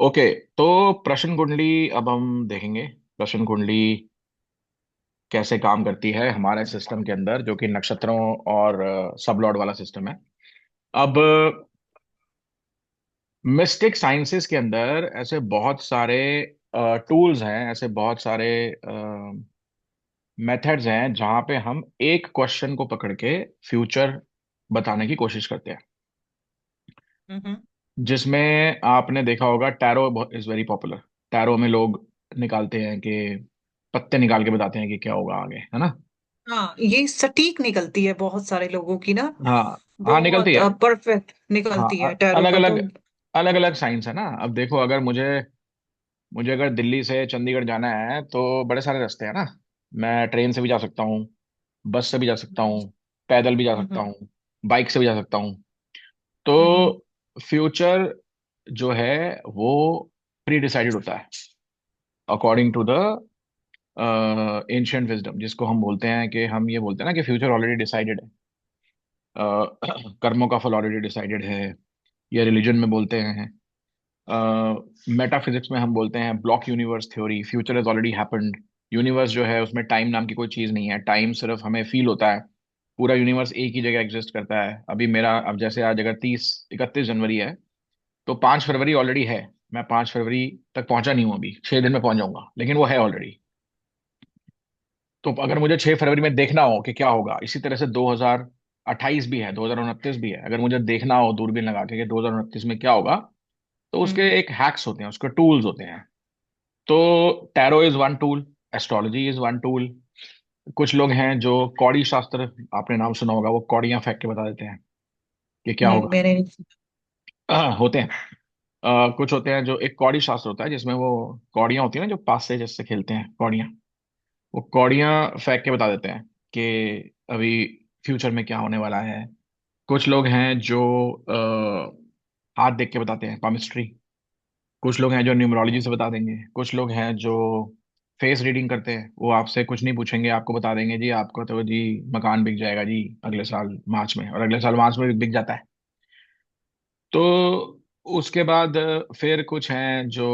Okay. तो प्रश्न कुंडली अब हम देखेंगे। प्रश्न कुंडली कैसे काम करती है हमारे सिस्टम के अंदर, जो कि नक्षत्रों और सब लॉर्ड वाला सिस्टम है। अब मिस्टिक साइंसेस के अंदर ऐसे बहुत सारे टूल्स हैं, ऐसे बहुत सारे मेथड्स हैं जहां पे हम एक क्वेश्चन को पकड़ के फ्यूचर बताने की कोशिश करते हैं। हम्म। जिसमें आपने देखा होगा, tarot is very popular. Tarot में लोग निकालते हैं कि पत्ते निकाल के बताते हैं कि क्या होगा आगे, है ना। हाँ, ये सटीक निकलती है बहुत सारे लोगों की ना। हाँ। हाँ, निकलती बहुत है। परफेक्ट हाँ, निकलती है टैरो अलग का अलग तो। अलग अलग साइंस है ना। अब देखो, अगर मुझे मुझे अगर दिल्ली से चंडीगढ़ जाना है तो बड़े सारे रास्ते हैं ना। मैं ट्रेन से भी जा सकता हूँ, बस से भी जा सकता हूँ, पैदल भी जा सकता हम्म हूँ, बाइक से भी जा सकता हूँ। हम्म तो फ्यूचर जो है वो प्री डिसाइडेड होता है according to the ancient wisdom, जिसको हम बोलते हैं कि हम ये बोलते हैं ना कि फ्यूचर ऑलरेडी डिसाइडेड है। कर्मों का फल ऑलरेडी डिसाइडेड है। ये रिलीजन में बोलते हैं। मेटाफिजिक्स में हम बोलते हैं block universe theory, future is already happened. Universe जो है उसमें टाइम नाम की कोई चीज नहीं है, टाइम सिर्फ हमें फील होता है। पूरा यूनिवर्स एक ही जगह एग्जिस्ट करता है। अभी मेरा, अब जैसे आज अगर 31 जनवरी है, तो 5 फरवरी ऑलरेडी है। मैं 5 फरवरी तक पहुंचा नहीं हूं, अभी 6 दिन में पहुंच जाऊंगा, लेकिन वो है ऑलरेडी। तो अगर मुझे 6 फरवरी में देखना हो कि क्या होगा, इसी तरह से 2028 भी है, 2029 भी है, अगर मुझे देखना हो दूरबीन लगा के कि 2029 में क्या होगा, तो उसके हम्म। एक हैक्स होते हैं, उसके टूल्स होते हैं। तो tarot is one tool, astrology is one tool. कुछ लोग हैं जो कौड़ी शास्त्र, आपने नाम सुना होगा, वो कौड़ियां फेंक के बता देते हैं कि क्या नहीं, होगा। मैंने नहीं। होते हैं। कुछ होते हैं जो एक कौड़ी शास्त्र होता है, जिसमें वो कौड़ियां होती है ना, जो पास से जैसे खेलते हैं कौड़ियां, वो कौड़ियां फेंक के बता देते हैं कि अभी फ्यूचर में क्या होने वाला है। कुछ लोग हैं जो हाथ देख के बताते हैं, पामिस्ट्री। कुछ लोग हैं जो न्यूमरोलॉजी से बता देंगे। कुछ लोग हैं जो फेस रीडिंग करते हैं, वो आपसे कुछ नहीं पूछेंगे, आपको बता देंगे जी आपका तो जी मकान बिक जाएगा जी अगले साल मार्च में, और अगले साल मार्च में बिक जाता है। तो उसके बाद फिर कुछ हैं जो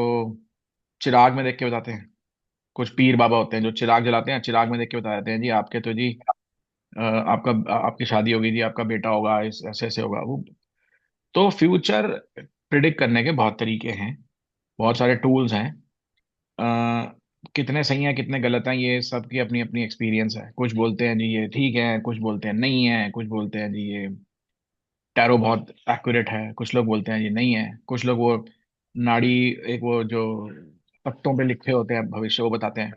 चिराग में देख के बताते हैं। कुछ पीर बाबा होते हैं जो चिराग जलाते हैं, चिराग में देख के बता देते हैं जी आपके तो जी आपका आपकी शादी होगी जी, आपका बेटा होगा, इस ऐसे ऐसे होगा वो। तो फ्यूचर प्रिडिक्ट करने के बहुत तरीके हैं, बहुत सारे टूल्स हैं। कितने सही हैं कितने गलत हैं, ये सबकी अपनी अपनी एक्सपीरियंस है। कुछ बोलते हैं जी ये ठीक है, कुछ बोलते हैं नहीं है, कुछ बोलते हैं जी ये टैरो बहुत एक्यूरेट है, कुछ लोग बोलते हैं ये नहीं है। कुछ लोग वो नाड़ी, एक वो जो पत्तों पे लिखे होते हैं भविष्य, वो बताते हैं।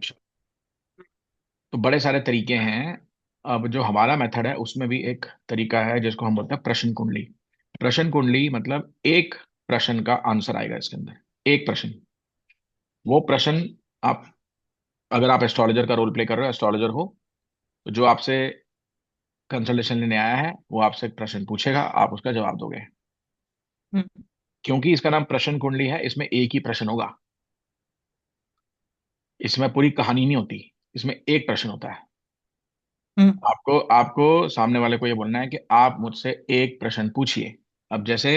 तो बड़े सारे तरीके हैं। अब जो हमारा मेथड है उसमें भी एक तरीका है जिसको हम बोलते हैं प्रश्न कुंडली। प्रश्न कुंडली मतलब एक प्रश्न का आंसर आएगा इसके अंदर, एक प्रश्न। वो प्रश्न, आप, अगर आप एस्ट्रोलॉजर का रोल प्ले कर रहे हो, एस्ट्रोलॉजर हो, तो जो आपसे कंसल्टेशन लेने आया है वो आपसे एक प्रश्न पूछेगा, आप उसका जवाब दोगे। हम्म क्योंकि इसका नाम प्रश्न कुंडली है, इसमें एक ही प्रश्न होगा। इसमें पूरी कहानी नहीं होती, इसमें एक प्रश्न होता है। हम्म आपको आपको सामने वाले को ये बोलना है कि आप मुझसे एक प्रश्न पूछिए। अब जैसे,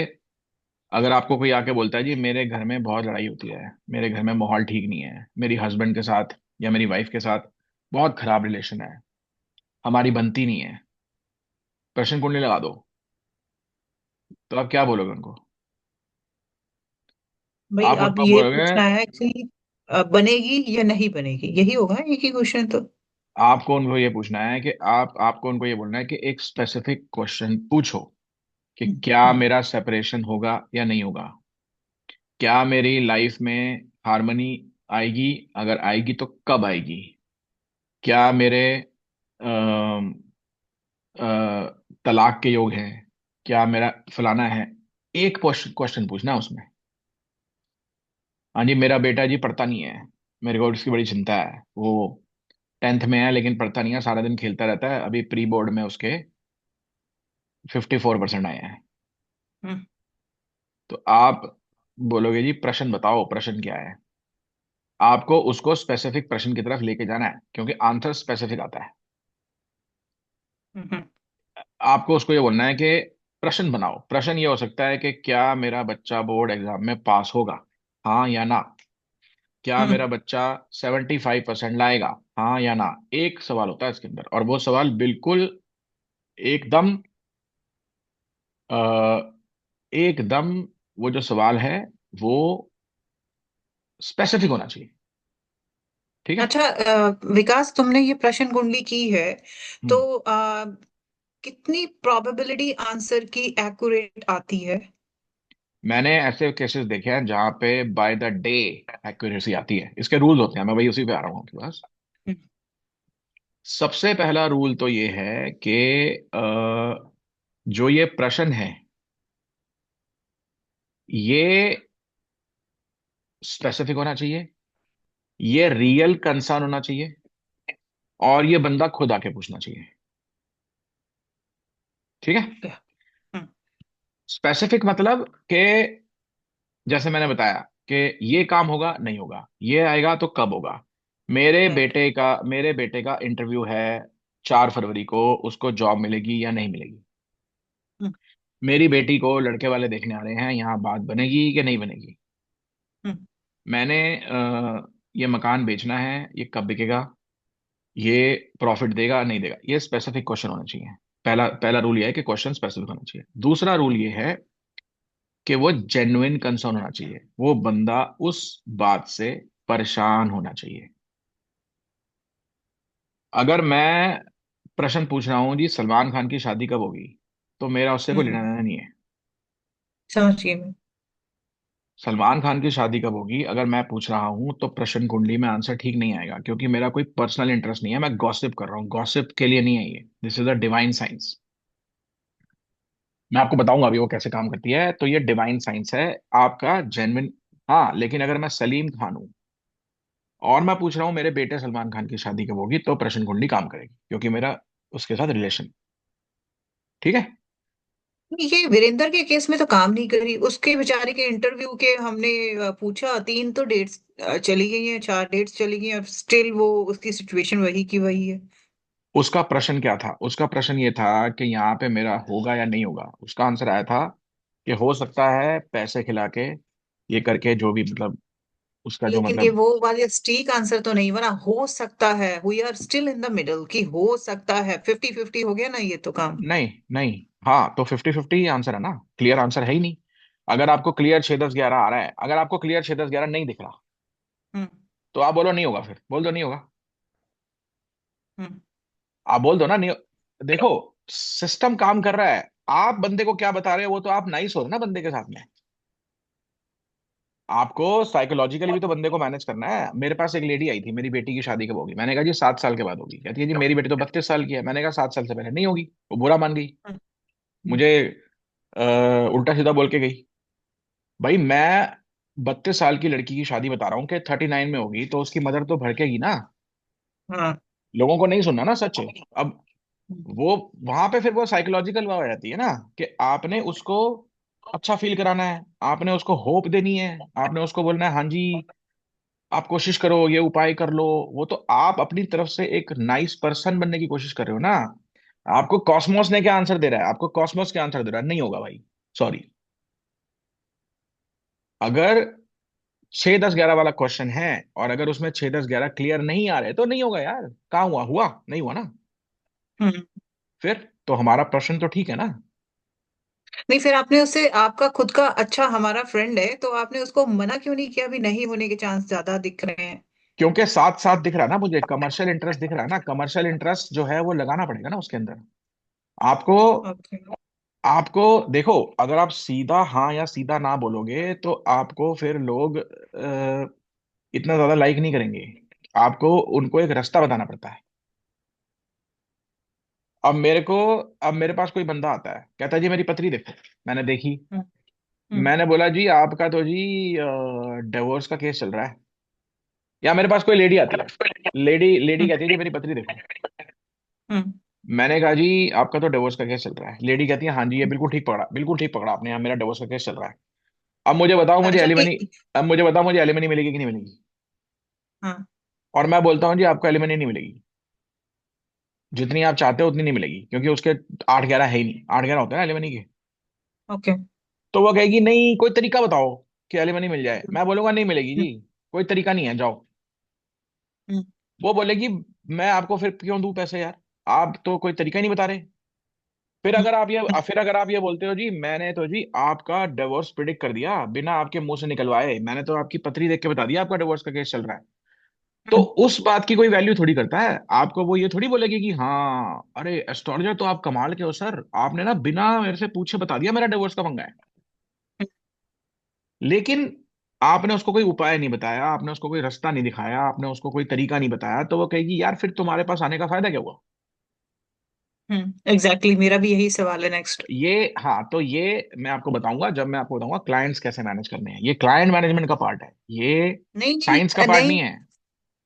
अगर आपको कोई आके बोलता है जी मेरे घर में बहुत लड़ाई होती है, मेरे घर में माहौल ठीक नहीं है, मेरी हस्बैंड के साथ या मेरी वाइफ के साथ बहुत खराब रिलेशन है, हमारी बनती नहीं है, प्रश्न कुंडली लगा दो, तो आप क्या बोलोगे उनको? भाई, आप अब उनको ये बोलोगे, पूछना है कि बनेगी या नहीं बनेगी, यही होगा एक ही क्वेश्चन तो। आपको उनको ये पूछना है कि आपको उनको ये बोलना है कि एक स्पेसिफिक क्वेश्चन पूछो कि क्या हम्म मेरा सेपरेशन होगा या नहीं होगा, क्या मेरी लाइफ में हार्मनी आएगी, अगर आएगी तो कब आएगी, क्या मेरे अम, अ, तलाक के योग हैं, क्या मेरा फलाना है। एक क्वेश्चन क्वेश्चन पूछना है उसमें। हाँ जी मेरा बेटा जी पढ़ता नहीं है, मेरे को उसकी बड़ी चिंता है, वो 10th में है लेकिन पढ़ता नहीं है, सारा दिन खेलता रहता है, अभी प्री बोर्ड में उसके 54% आए हैं। हम्म। तो आप बोलोगे जी प्रश्न बताओ, प्रश्न क्या है। आपको उसको स्पेसिफिक प्रश्न की तरफ लेके जाना है, क्योंकि आंसर स्पेसिफिक आता है। हम्म आपको उसको ये बोलना है कि प्रश्न बनाओ। प्रश्न ये हो सकता है कि क्या मेरा बच्चा बोर्ड एग्जाम में पास होगा, हाँ या ना? क्या हम्म। मेरा बच्चा 75% लाएगा? हाँ या ना? एक सवाल होता है इसके अंदर, और वो सवाल बिल्कुल एकदम अ, एकदम, वो जो सवाल है वो स्पेसिफिक होना चाहिए। ठीक है। अच्छा, विकास, तुमने ये प्रश्न कुंडली की है, तो हम्म। कितनी प्रोबेबिलिटी आंसर की एक्यूरेट आती है? मैंने ऐसे केसेस देखे हैं जहां पे बाय द डे एक्यूरेसी आती है। इसके रूल होते हैं, मैं वही उसी पे आ रहा हूँ आपके पास। हम्म। सबसे पहला रूल तो ये है कि जो ये प्रश्न है ये स्पेसिफिक होना चाहिए, ये रियल कंसर्न होना चाहिए, और ये बंदा खुद आके पूछना चाहिए। ठीक है। ठीक है। हम्म। स्पेसिफिक मतलब कि जैसे मैंने बताया कि ये काम होगा नहीं होगा, ये आएगा तो कब होगा। राइट। मेरे बेटे का इंटरव्यू है 4 फरवरी को, उसको जॉब मिलेगी या नहीं मिलेगी। हम्म। मेरी बेटी को लड़के वाले देखने आ रहे हैं, यहाँ बात बनेगी कि नहीं बनेगी। हम्म। मैंने ये मकान बेचना है, ये कब बिकेगा, ये प्रॉफिट देगा नहीं देगा। ये स्पेसिफिक क्वेश्चन होना चाहिए। पहला पहला रूल ये है कि क्वेश्चन स्पेसिफिक होना चाहिए। दूसरा रूल ये है कि वो जेन्युइन कंसर्न होना चाहिए, वो बंदा उस बात से परेशान होना चाहिए। अगर मैं प्रश्न पूछ रहा हूं जी सलमान खान की शादी कब होगी, तो मेरा उससे कोई लेना हम्म। देना नहीं है। समझ गई मैं। सलमान खान की शादी कब होगी अगर मैं पूछ रहा हूं, तो प्रश्न कुंडली में आंसर ठीक नहीं आएगा, क्योंकि मेरा कोई पर्सनल इंटरेस्ट नहीं है। मैं गॉसिप कर रहा हूँ, गॉसिप के लिए नहीं है ये। This is a divine science. मैं आपको बताऊंगा अभी वो कैसे काम करती है। तो ये डिवाइन साइंस है, आपका जेन्युइन। हाँ, लेकिन अगर मैं सलीम खान हूं और मैं पूछ रहा हूँ मेरे बेटे सलमान खान की शादी कब होगी, तो प्रश्न कुंडली काम करेगी, क्योंकि मेरा उसके साथ रिलेशन। ठीक है। ये वीरेंद्र के केस में तो काम नहीं करी, उसके बेचारे के इंटरव्यू के हमने पूछा, 3 तो डेट्स चली गई हैं, 4 डेट्स चली गई हैं, और स्टिल वो उसकी सिचुएशन वही की वही है। उसका प्रश्न क्या था? उसका प्रश्न ये था कि यहाँ पे मेरा होगा या नहीं होगा। उसका आंसर आया था कि हो सकता है, पैसे खिला के, ये करके, जो भी मतलब उसका जो लेकिन ये मतलब। वो वाले स्टीक आंसर तो नहीं बना, हो सकता है, we are still in the middle, कि हो सकता है, 50-50 हो गया ना ये तो काम। नहीं नहीं, हाँ तो 50-50 आंसर है ना, क्लियर आंसर है ही नहीं। अगर आपको क्लियर 6 10 11 आ रहा है, अगर आपको क्लियर 6 10 11 नहीं दिख रहा, हम्म। तो आप बोलो नहीं होगा, फिर बोल दो नहीं होगा। हम्म। आप बोल दो ना नहीं। देखो, सिस्टम काम कर रहा है। आप बंदे को क्या बता रहे हो वो तो आप नाइस हो रहे ना बंदे के साथ में। आपको साइकोलॉजिकली भी तो बंदे को मैनेज करना है। मेरे पास एक लेडी आई थी, मेरी बेटी की शादी कब होगी, मैंने कहा जी 7 साल के बाद होगी। कहती है जी मेरी बेटी तो 32 साल की है। मैंने कहा 7 साल से पहले नहीं होगी। वो बुरा मान गई, हम्म। मुझे अ, उल्टा सीधा बोल के गई। भाई मैं 32 साल की लड़की की शादी बता रहा हूँ कि 39 में होगी, तो उसकी मदर तो भड़केगी ना। हाँ। लोगों को नहीं सुनना ना सच। अब हम्म। वो वहां पे फिर वो साइकोलॉजिकल वो आ जाती है ना, कि आपने उसको अच्छा फील कराना है, आपने उसको होप देनी है, आपने उसको बोलना है हाँ जी आप कोशिश करो, ये उपाय कर लो। वो तो आप अपनी तरफ से एक नाइस पर्सन बनने की कोशिश कर रहे हो ना। आपको कॉस्मोस ने क्या आंसर दे रहा है? आपको कॉस्मोस क्या आंसर दे रहा है? नहीं होगा भाई, सॉरी। अगर 6 10 11 वाला क्वेश्चन है, और अगर उसमें 6 10 11 क्लियर नहीं आ रहे, तो नहीं होगा यार। कहाँ हुआ? हुआ नहीं हुआ ना। हम्म। फिर तो हमारा प्रश्न तो ठीक है ना। नहीं, फिर आपने उससे, आपका खुद का अच्छा हमारा फ्रेंड है, तो आपने उसको मना क्यों नहीं किया भी नहीं होने के चांस ज्यादा दिख रहे हैं? क्योंकि साथ साथ दिख रहा है ना, मुझे कमर्शियल इंटरेस्ट दिख रहा है ना। कमर्शियल इंटरेस्ट जो है वो लगाना पड़ेगा ना उसके अंदर। आपको ओके। आपको देखो, अगर आप सीधा हाँ या सीधा ना बोलोगे, तो आपको फिर लोग इतना ज्यादा लाइक नहीं करेंगे। आपको उनको एक रास्ता बताना पड़ता है। अब मेरे को अब मेरे पास कोई बंदा आता है, कहता है जी मेरी पत्री देखो। मैंने देखी। हम्म। हम्म। मैंने बोला जी आपका तो जी डिवोर्स का केस चल रहा है। या मेरे पास कोई लेडी आती है, लेडी लेडी हम्म। कहती है जी मेरी पत्री देखो। हम्म। मैंने कहा जी आपका तो डिवोर्स का केस चल रहा है। लेडी कहती है हाँ जी ये बिल्कुल ठीक पकड़ा, बिल्कुल ठीक पकड़ा आपने, यहाँ मेरा डिवोर्स का केस चल रहा है। अब मुझे बताओ मुझे अच्छा, एलिमनी अब मुझे बताओ मुझे एलिमनी मिलेगी कि नहीं मिलेगी? हाँ। और मैं बोलता हूँ जी आपको एलिमनी नहीं मिलेगी, जितनी आप चाहते हो उतनी नहीं मिलेगी, क्योंकि उसके 8 11 है ही नहीं। 8 11 होते हैं ना एलिमनी के। ओके। तो वो कहेगी नहीं, कोई तरीका बताओ। कि एलिमनी मिल जाए, हम्म, मैं बोलूंगा नहीं मिलेगी हम्म, जी, कोई तरीका नहीं है, जाओ। हम्म, वो बोलेगी मैं आपको फिर क्यों दूं पैसे यार, आप तो कोई तरीका ही नहीं बता रहे। फिर अगर आप ये बोलते हो जी मैंने तो जी आपका डिवोर्स प्रिडिक्ट कर दिया बिना आपके मुंह से निकलवाए, मैंने तो आपकी पत्री देख के बता दिया आपका डिवोर्स का केस चल रहा है, तो हम्म, उस बात की कोई वैल्यू थोड़ी करता है। आपको वो ये थोड़ी बोलेगी कि हाँ अरे एस्ट्रोलॉजर तो आप कमाल के हो सर, आपने ना बिना मेरे से पूछे बता दिया मेरा डिवोर्स का पंगा है। लेकिन आपने उसको कोई उपाय नहीं बताया, आपने उसको कोई रास्ता नहीं दिखाया, आपने उसको कोई तरीका नहीं बताया, तो वो कहेगी यार फिर तुम्हारे पास आने का फायदा क्या हुआ। एग्जैक्टली, मेरा भी यही सवाल है नेक्स्ट। ये हाँ, तो ये मैं आपको बताऊंगा जब मैं आपको बताऊंगा क्लाइंट्स कैसे मैनेज करने हैं, ये क्लाइंट मैनेजमेंट का पार्ट है, ये नहीं नहीं साइंस का पार्ट नहीं नहीं है।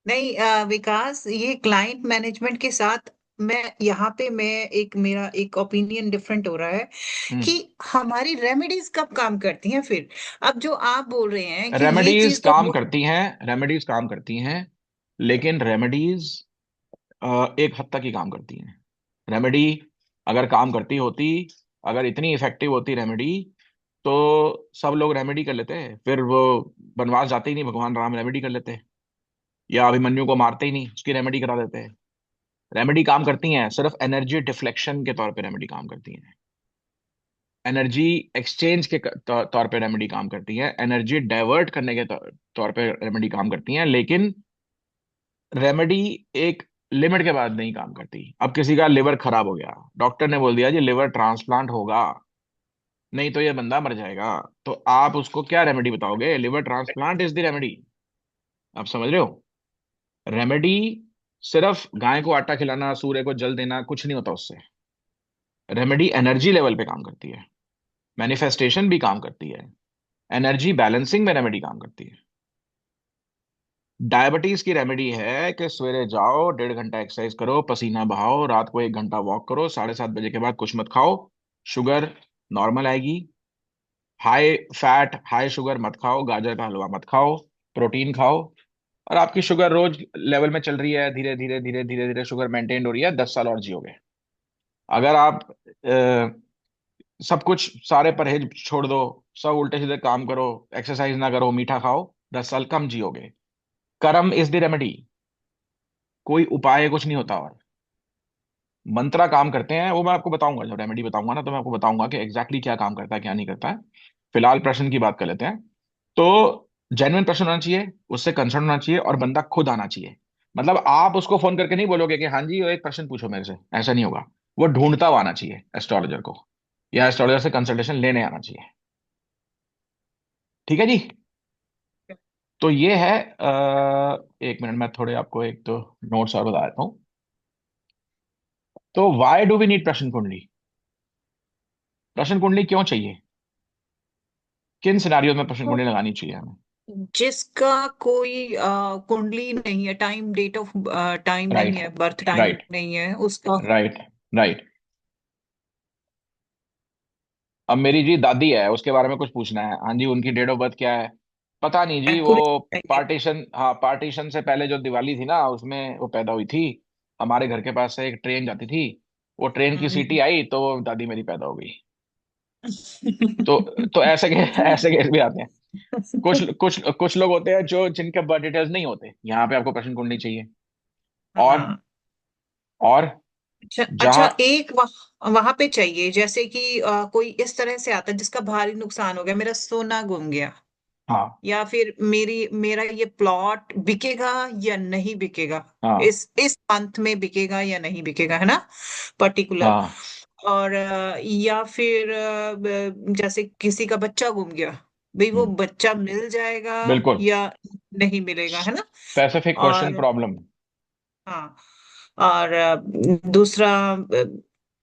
नहीं, विकास, ये क्लाइंट मैनेजमेंट के साथ मैं यहाँ पे मैं एक मेरा एक ओपिनियन डिफरेंट हो रहा है कि हम्म। हमारी रेमेडीज कब काम करती हैं फिर। अब जो आप बोल रहे हैं कि ये रेमेडीज चीज तो काम करती हैं, रेमेडीज काम करती हैं, लेकिन रेमेडीज एक हद तक ही काम करती हैं। रेमेडी अगर काम करती होती, अगर इतनी इफेक्टिव होती रेमेडी, तो सब लोग रेमेडी कर लेते, फिर वो वनवास जाते ही नहीं, भगवान राम रेमेडी कर लेते, या अभिमन्यु को मारते ही नहीं, उसकी रेमेडी करा देते। रेमेडी काम करती हैं सिर्फ एनर्जी डिफ्लेक्शन के तौर पे, रेमेडी काम करती हैं एनर्जी एक्सचेंज के तौर पे, रेमेडी काम करती है एनर्जी डाइवर्ट करने के तौर पे, रेमेडी काम करती हैं, लेकिन रेमेडी एक लिमिट के बाद नहीं काम करती। अब किसी का लिवर खराब हो गया, डॉक्टर ने बोल दिया जी लिवर ट्रांसप्लांट होगा, नहीं तो ये बंदा मर जाएगा, तो आप उसको क्या रेमेडी बताओगे, liver transplant is the remedy. आप समझ रहे हो, रेमेडी सिर्फ गाय को आटा खिलाना, सूर्य को जल देना कुछ नहीं होता उससे। रेमेडी एनर्जी लेवल पे काम करती है, मैनिफेस्टेशन भी काम करती है, एनर्जी बैलेंसिंग में रेमेडी काम करती है। डायबिटीज की रेमेडी है कि सवेरे जाओ 1.5 घंटा एक्सरसाइज करो, पसीना बहाओ, रात को 1 घंटा वॉक करो, 7:30 बजे के बाद कुछ मत खाओ, शुगर नॉर्मल आएगी। हाई फैट हाई शुगर मत खाओ, गाजर का हलवा मत खाओ, प्रोटीन खाओ, और आपकी शुगर रोज लेवल में चल रही है, धीरे धीरे धीरे धीरे धीरे शुगर मेंटेन हो रही है, 10 साल और जियोगे। अगर आप सब कुछ सारे परहेज छोड़ दो, सब उल्टे सीधे काम करो, एक्सरसाइज ना करो, मीठा खाओ, 10 साल कम जियोगे। कर्म इज द रेमेडी, कोई उपाय कुछ नहीं होता। और मंत्रा काम करते हैं, वो मैं आपको बताऊंगा, जब रेमेडी बताऊंगा ना तो मैं आपको बताऊंगा कि एग्जैक्टली क्या काम करता है क्या नहीं करता है। फिलहाल प्रश्न की बात कर लेते हैं। तो जेन्युइन प्रश्न होना चाहिए, उससे कंसर्न होना चाहिए, और बंदा खुद आना चाहिए। मतलब आप उसको फोन करके नहीं बोलोगे कि हाँ जी वो एक प्रश्न पूछो मेरे से, ऐसा नहीं होगा। वो ढूंढता हुआ आना चाहिए एस्ट्रोलॉजर को, या एस्ट्रोलॉजर से कंसल्टेशन लेने आना चाहिए। ठीक है जी। तो ये है, एक मिनट, मैं थोड़े आपको एक दो नोट्स और बता देता हूँ। तो वाई डू वी नीड प्रश्न कुंडली, प्रश्न कुंडली क्यों चाहिए, किन सिनारियों में प्रश्न कुंडली लगानी चाहिए हमें। जिसका कोई कुंडली नहीं है, टाइम डेट ऑफ टाइम नहीं राइट, है, बर्थ टाइम राइट, नहीं है उसका। Right, right. अब मेरी जी दादी है, उसके बारे में कुछ पूछना है, हाँ जी उनकी डेट ऑफ बर्थ क्या है, पता नहीं जी, वो एक्यूरेट चाहिए। पार्टीशन, हाँ पार्टीशन से पहले जो दिवाली थी ना उसमें वो पैदा हुई थी, हमारे घर के पास से एक ट्रेन जाती थी, वो ट्रेन की सीटी आई तो वो दादी मेरी पैदा हो गई। तो ऐसे के ऐसे केस भी आते हैं। कुछ कुछ कुछ लोग होते हैं जो जिनके बर्थ डिटेल्स नहीं होते, यहाँ पे आपको प्रश्न कुंडली चाहिए। और हाँ। और अच्छा अच्छा, जहाँ, एक वहां पे चाहिए, जैसे कि कोई इस तरह से आता है जिसका भारी नुकसान हो गया, मेरा सोना गुम गया, हाँ, या फिर मेरा ये प्लॉट बिकेगा या नहीं बिकेगा, हाँ, इस मंथ में बिकेगा या नहीं बिकेगा, है ना, पर्टिकुलर। हाँ, और या फिर जैसे किसी का बच्चा गुम गया, भाई वो हम्म, बच्चा मिल जाएगा बिल्कुल, या नहीं मिलेगा, है ना। स्पेसिफिक क्वेश्चन और प्रॉब्लम। हाँ, और दूसरा,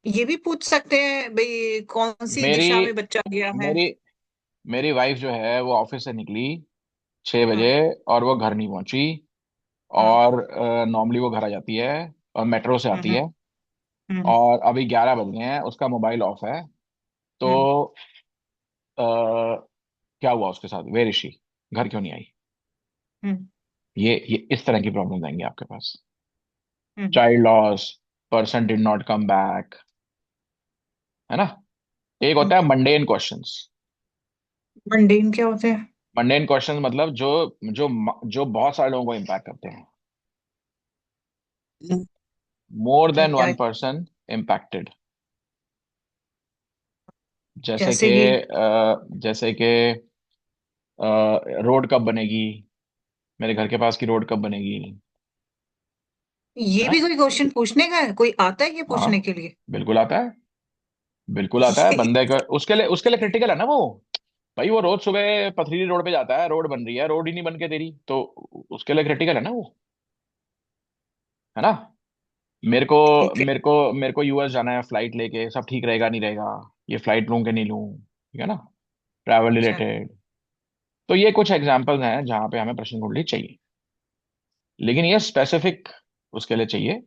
ये भी पूछ सकते हैं भाई कौन सी मेरी दिशा में बच्चा गया है। मेरी मेरी वाइफ जो है वो ऑफिस से निकली 6 बजे, हाँ और वो घर नहीं पहुंची, हाँ। और नॉर्मली वो घर आ जाती है और मेट्रो से आती हम्म है, हम्म और अभी 11 बज गए हैं, उसका मोबाइल ऑफ है। तो हम्म क्या हुआ उसके साथ, वेर इज शी, घर क्यों नहीं आई। हम्म ये इस तरह की प्रॉब्लम आएंगे आपके पास। Hmm child loss, person did not come back, है ना। एक होता है मंडेन क्वेश्चंस। मंडेन क्या होते हैं? मंडेन क्वेश्चन मतलब जो बहुत सारे लोगों को इम्पैक्ट करते हैं। मोर देन क्या? One person impacted. जैसे कि जैसे कि जैसे कि रोड कब बनेगी, मेरे घर के पास की रोड कब बनेगी। है ये ना? भी कोई क्वेश्चन पूछने का है? कोई आता है ये हाँ, पूछने के लिए? बिल्कुल आता है। बिल्कुल आता है बंदे का, उसके लिए क्रिटिकल है ना वो। भाई वो रोज सुबह पथरीली रोड पे जाता है, रोड बन रही है, रोड ही नहीं बन के दे रही, तो उसके लिए क्रिटिकल है ना वो। है ना? मेरे को ठीक है। मेरे को यूएस जाना है फ्लाइट लेके, सब ठीक रहेगा नहीं रहेगा, ये फ्लाइट लूं कि नहीं लूं, ठीक है ना, ट्रैवल अच्छा। रिलेटेड। तो ये कुछ एग्जांपल्स हैं जहां पे हमें प्रश्न कुंडली चाहिए, लेकिन ये स्पेसिफिक उसके लिए चाहिए,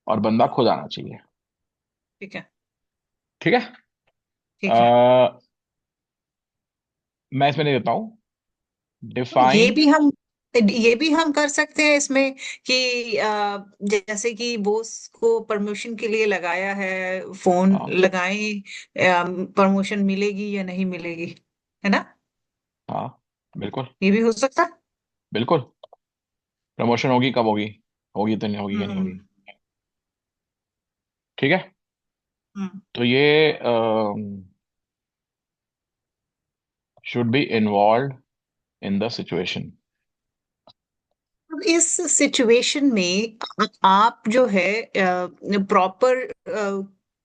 और बंदा खुद आना चाहिए। ठीक है। ठीक है। ठीक है। अ, मैं इसमें नहीं देता हूँ। ये डिफाइन। भी हम ये भी हम कर सकते हैं इसमें कि जैसे कि बॉस को प्रमोशन के लिए लगाया है, फोन हाँ, लगाएं, प्रमोशन मिलेगी या नहीं मिलेगी, है ना? हाँ, बिल्कुल, ये भी हो सकता है। बिल्कुल। प्रमोशन होगी कब होगी, होगी तो नहीं होगी क्या नहीं हम्म। होगी। ठीक है। हम्म। तो ये should be involve in the situation. अब इस सिचुएशन में आप जो है प्रॉपर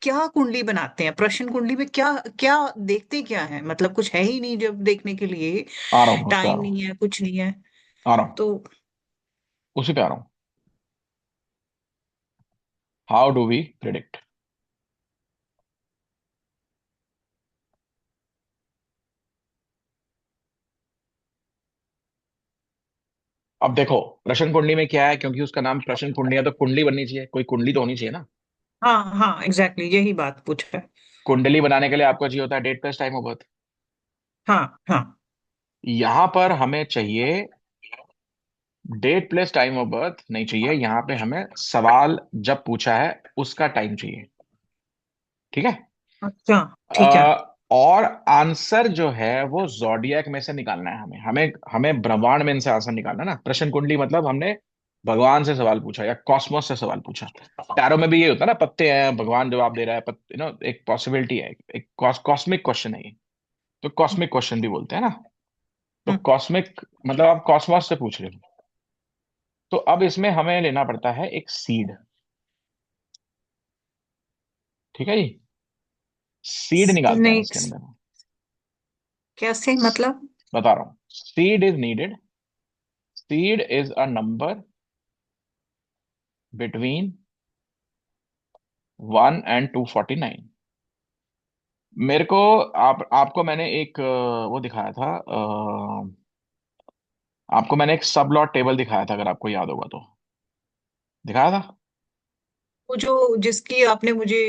क्या कुंडली बनाते हैं? प्रश्न कुंडली में क्या क्या देखते क्या है? मतलब कुछ है ही नहीं जब देखने के लिए, आ रहा हूँ, उस पे आ टाइम रहा हूँ, नहीं है, कुछ नहीं है। आ रहा हूँ, तो उसी पे आ रहा हूँ। How do we predict. अब देखो, प्रश्न कुंडली में क्या है, क्योंकि उसका नाम प्रश्न कुंडली है तो कुंडली बननी चाहिए, कोई कुंडली तो होनी चाहिए ना। हाँ हाँ, एग्जैक्टली यही बात पूछा है। कुंडली बनाने के लिए आपको चाहिए होता है date plus time of birth. हाँ हाँ। यहां पर हमें चाहिए date plus time of birth नहीं चाहिए, यहां पे हमें सवाल जब पूछा है उसका टाइम चाहिए। ठीक है। अच्छा। ठीक है। अ, और आंसर जो है वो जॉडियक में से निकालना है, हमें हमें हमें ब्रह्मांड में इनसे आंसर निकालना है ना। प्रश्न कुंडली मतलब हमने भगवान से सवाल पूछा या कॉस्मोस से सवाल पूछा। टैरो में भी ये होता है ना, पत्ते हैं, भगवान जवाब दे रहा है, एक पॉसिबिलिटी है, एक कॉस्मिक क्वेश्चन है ये, तो कॉस्मिक क्वेश्चन भी बोलते हैं ना। तो हम्म। कॉस्मिक मतलब आप कॉस्मोस से पूछ रहे हो। तो अब इसमें हमें लेना पड़ता है एक सीड। ठीक है जी। सीड निकालते हैं हम नहीं, इसके अंदर। कैसे मतलब? बता रहा हूँ, seed is needed. Seed is a number between 1 and 249। मेरे को आपको मैंने एक वो दिखाया था, आपको मैंने एक सब लॉट टेबल दिखाया था, अगर आपको याद होगा तो। दिखाया था। वो जो जिसकी आपने मुझे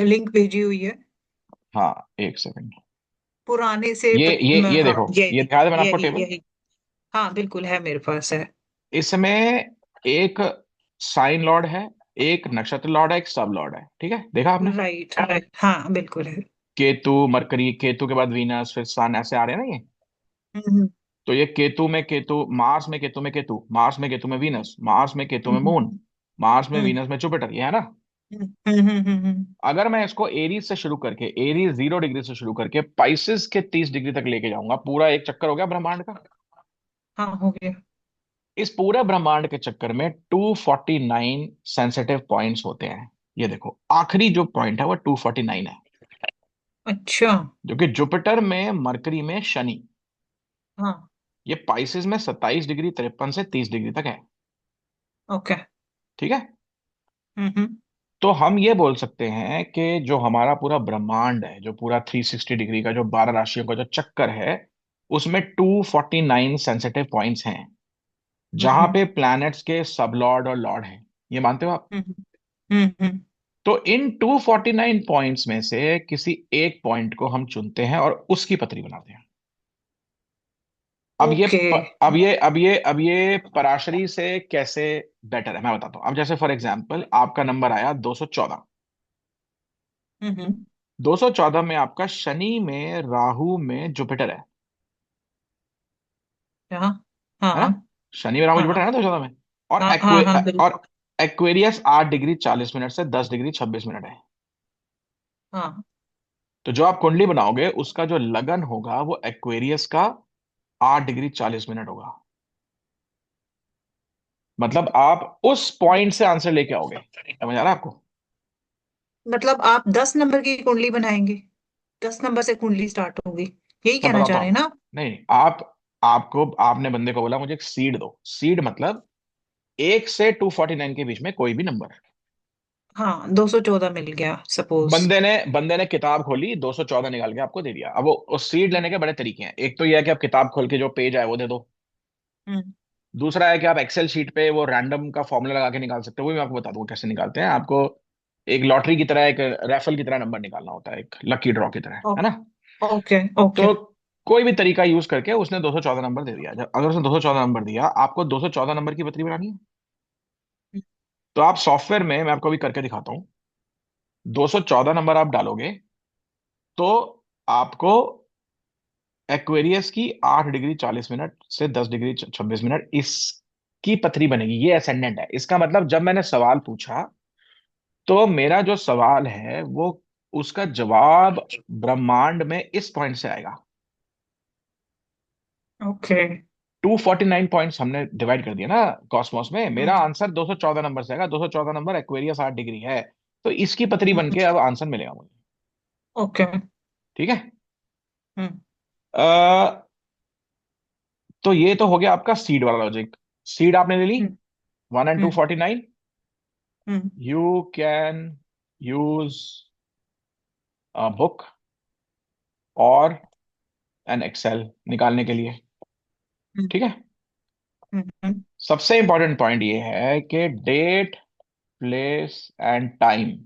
लिंक भेजी हुई है, हाँ, एक सेकंड। पुराने से ये हाँ, देखो, ये यही दिखाया था मैंने आपको यही टेबल। यही। हाँ बिल्कुल है, मेरे पास है। इसमें एक साइन लॉर्ड है, एक नक्षत्र लॉर्ड है, एक सब लॉर्ड है। ठीक है, देखा आपने। राइट राइट, हाँ बिल्कुल है। केतु, मरकरी, केतु के बाद वीनस, फिर सन, ऐसे आ रहे हैं ना ये। हम्म। तो ये केतु में केतु, मार्स में केतु में केतु, मार्स में केतु में वीनस, मार्स में केतु में हम्म। मून, मार्स में हम्म। वीनस में जुपिटर, ये है ना। हम्म। हम्म। हम्म। अगर मैं इसको एरीज से शुरू करके, एरीज 0 डिग्री से शुरू करके पाइसेस के 30 डिग्री तक लेके जाऊंगा, पूरा एक चक्कर हो गया ब्रह्मांड का। हाँ हो गया। इस पूरे ब्रह्मांड के चक्कर में 249 सेंसिटिव पॉइंट्स होते हैं। ये देखो, आखिरी जो पॉइंट है वो 249 है, अच्छा। जो कि जुपिटर में, मरकरी में, शनि। हाँ। ये पाइसेस में 27 डिग्री 53 से 30 डिग्री तक है। ओके। ठीक है। हम्म। तो हम ये बोल सकते हैं कि जो हमारा पूरा ब्रह्मांड है, जो पूरा 360 डिग्री का, जो 12 राशियों का जो चक्कर है, उसमें 249 सेंसिटिव पॉइंट्स हैं, जहां हम्म। पे प्लैनेट्स के सब लॉर्ड और लॉर्ड हैं। ये मानते हो आप? हम्म। हम्म। तो इन 249 पॉइंट्स में से किसी एक पॉइंट को हम चुनते हैं और उसकी पतरी बनाते हैं। अब ये ओके। प, अब ये अब ये अब ये पराशरी से कैसे बेटर है मैं बताता हूँ। अब जैसे फॉर एग्जांपल आपका नंबर आया 214। हम्म। 214 में आपका शनि में, राहु में जुपिटर है। हाँ है ना? हाँ शनि राहु जुपिटर हाँ है ना 2014 में। और हाँ हाँ हाँ और बिल्कुल। एक्वेरियस 8 डिग्री 40 मिनट से 10 डिग्री 26 मिनट है। हाँ। तो जो आप कुंडली बनाओगे उसका जो लगन होगा वो एक्वेरियस का 8 डिग्री 40 मिनट होगा। मतलब आप उस पॉइंट से आंसर लेके आओगे। समझ आ रहा है आपको? मतलब आप 10 नंबर की कुंडली बनाएंगे, 10 नंबर से कुंडली स्टार्ट होगी, यही मैं कहना बताता चाह रहे हैं हूँ। ना आप? नहीं, आपको आपने बंदे को बोला मुझे एक सीड दो। सीड मतलब 1 से 249 के बीच में कोई भी नंबर। हाँ, 214 मिल गया सपोज। बंदे ने किताब खोली, 214 निकाल के आपको दे दिया। अब वो उस सीड लेने के बड़े तरीके हैं। एक तो यह है कि आप किताब खोल के जो पेज आए वो दे दो। हम्म। दूसरा है कि आप एक्सेल शीट पे वो रैंडम का फॉर्मूला लगा के निकाल सकते हो। वो भी मैं आपको बता दूंगा कैसे निकालते हैं। आपको एक लॉटरी की तरह, एक रैफल की तरह नंबर निकालना होता है, एक लकी ड्रॉ की तरह, है ना? Okay okay. तो कोई भी तरीका यूज करके उसने 214 नंबर दे दिया। जब अगर उसने 214 नंबर दिया, आपको 214 नंबर की पत्री बनानी है। तो आप सॉफ्टवेयर में, मैं आपको अभी करके दिखाता हूँ, 214 नंबर आप डालोगे तो आपको एक्वेरियस की 8 डिग्री 40 मिनट से 10 डिग्री 26 मिनट इसकी पथरी बनेगी। ये असेंडेंट है। इसका मतलब जब मैंने सवाल पूछा तो मेरा जो सवाल है वो, उसका जवाब ब्रह्मांड में इस पॉइंट से आएगा। ओके। 249 पॉइंट्स हमने डिवाइड कर दिया ना कॉस्मोस में। मेरा हम्म। आंसर 214 नंबर से आएगा। 214 नंबर, एक्वेरियस 8 डिग्री है। तो इसकी पथरी बन हम्म। के अब आंसर मिलेगा मुझे। ओके। ठीक है। हम्म। अ, तो ये तो हो गया आपका सीड वाला लॉजिक। सीड आपने ले ली, हम्म। 1 and 249। Hmm. You can use a book और एन एक्सेल निकालने के लिए। हम्म। ठीक है। हम्म। सबसे इंपॉर्टेंट पॉइंट ये है कि date, place and time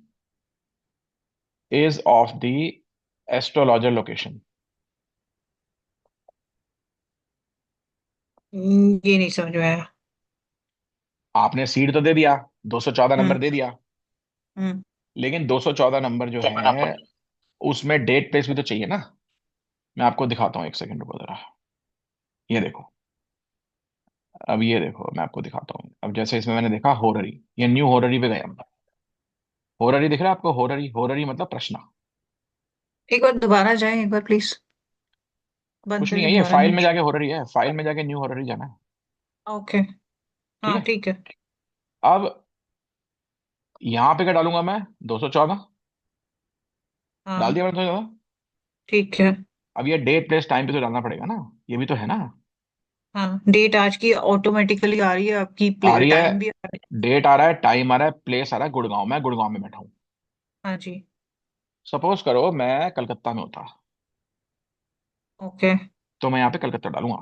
is of the astrologer location. ये नहीं समझ में आया। आपने सीड तो दे दिया, 214 नंबर हम्म। दे दिया, हम्म। लेकिन 214 नंबर जो है उसमें डेट प्लेस भी तो चाहिए ना। मैं आपको दिखाता हूँ, एक सेकंड रुको जरा। ये देखो। अब ये देखो, मैं आपको दिखाता हूँ। अब जैसे इसमें मैंने देखा होररी, ये न्यू होररी पे गए हम। होररी दिख रहा है आपको? होररी, होररी मतलब प्रश्न। एक बार दोबारा जाएं, एक बार प्लीज, बंद कुछ नहीं करके है, ये दोबारा फाइल में नीचे। जाके होररी है। फाइल में जाके न्यू होररी जाना है। ओके। ठीक हाँ है। ठीक है। अब यहाँ पे क्या डालूंगा मैं? 214 डाल हाँ दिया मैंने 214। ठीक है। अब ये डेट प्लेस टाइम पे तो डालना पड़ेगा ना। ये भी तो है ना। हाँ, डेट आज की ऑटोमेटिकली आ रही है आपकी, आ रही है। टाइम भी आ रहा है। डेट आ रहा है, टाइम आ रहा है, प्लेस आ रहा है, गुड़गांव। मैं गुड़गांव में बैठा हूँ। हाँ जी। सपोज करो मैं कलकत्ता में होता, ओके तो मैं यहाँ पे कलकत्ता डालूंगा।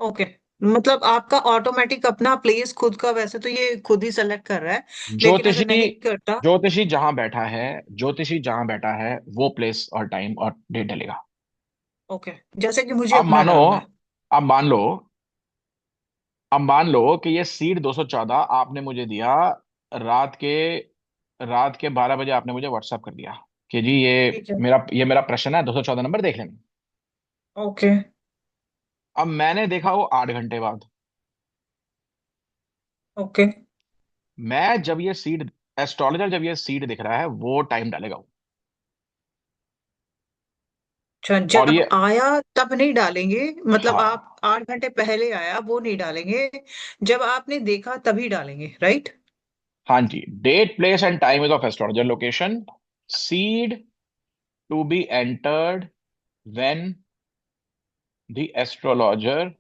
ओके। मतलब आपका ऑटोमेटिक अपना प्लेस खुद का, वैसे तो ये खुद ही सेलेक्ट कर रहा है, लेकिन अगर ज्योतिषी नहीं करता। ज्योतिषी जहां बैठा है, ज्योतिषी जहां बैठा है वो प्लेस और टाइम और डेट डलेगा। ओके, जैसे कि मुझे अब अपना मानो, डालना है। अब मान लो, अब मान लो कि ये सीट 214 आपने मुझे दिया रात के, रात के 12 बजे आपने मुझे व्हाट्सअप कर दिया कि जी ठीक है। ये मेरा प्रश्न है, 214 नंबर देख लेना। ओके अब मैंने देखा वो 8 घंटे बाद। ओके। मैं जब ये सीट, एस्ट्रोलॉजर जब ये सीट दिख रहा है वो टाइम डालेगा वो। अच्छा, और जब ये, आया तब नहीं डालेंगे? मतलब हाँ, आप 8 घंटे पहले आया वो नहीं डालेंगे, जब आपने देखा तभी डालेंगे, राइट? हाँ जी। Date, place and time is of astrologer location. Seed to be entered when the astrologer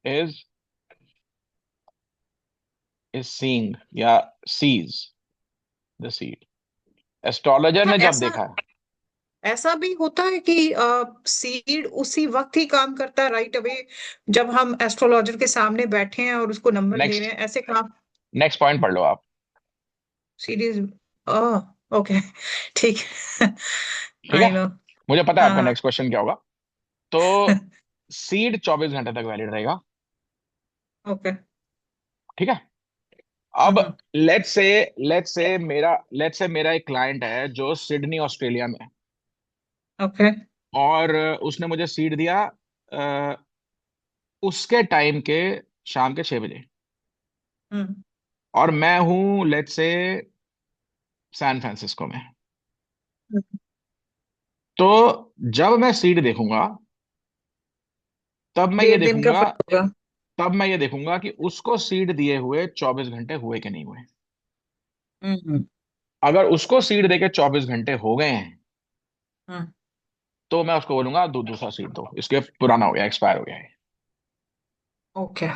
is seeing या सीज द सीड। एस्ट्रोलॉजर अच्छा, ने जब ऐसा देखा है। ऐसा भी होता है कि सीड उसी वक्त ही काम करता है, राइट अवे, जब हम एस्ट्रोलॉजर के सामने बैठे हैं और उसको नंबर दे रहे नेक्स्ट, हैं, ऐसे काम? नेक्स्ट पॉइंट पढ़ लो आप। सीरीज। ओके ठीक है। ठीक है। I know. मुझे पता है हाँ आपका हाँ। नेक्स्ट क्वेश्चन क्या होगा। तो सीड 24 घंटे तक वैलिड रहेगा। ओके। ठीक है। अब हम्म। लेट्स से मेरा एक क्लाइंट है जो सिडनी ऑस्ट्रेलिया में है। ओके। और उसने मुझे सीट दिया उसके टाइम के शाम के 6 बजे। हम्म। और मैं हूँ लेट्स से सैन फ्रांसिस्को में। हम्म। तो जब मैं सीट देखूंगा तब मैं ये 1.5 दिन का देखूंगा फर्क होगा। तब मैं ये देखूंगा कि उसको सीट दिए हुए 24 घंटे हुए कि नहीं हुए। हम्म। अगर उसको सीट देके 24 घंटे हो गए हैं हम्म। तो मैं उसको बोलूंगा दूसरा सीट दो, इसके पुराना हो गया, एक्सपायर हो गया है। ओके।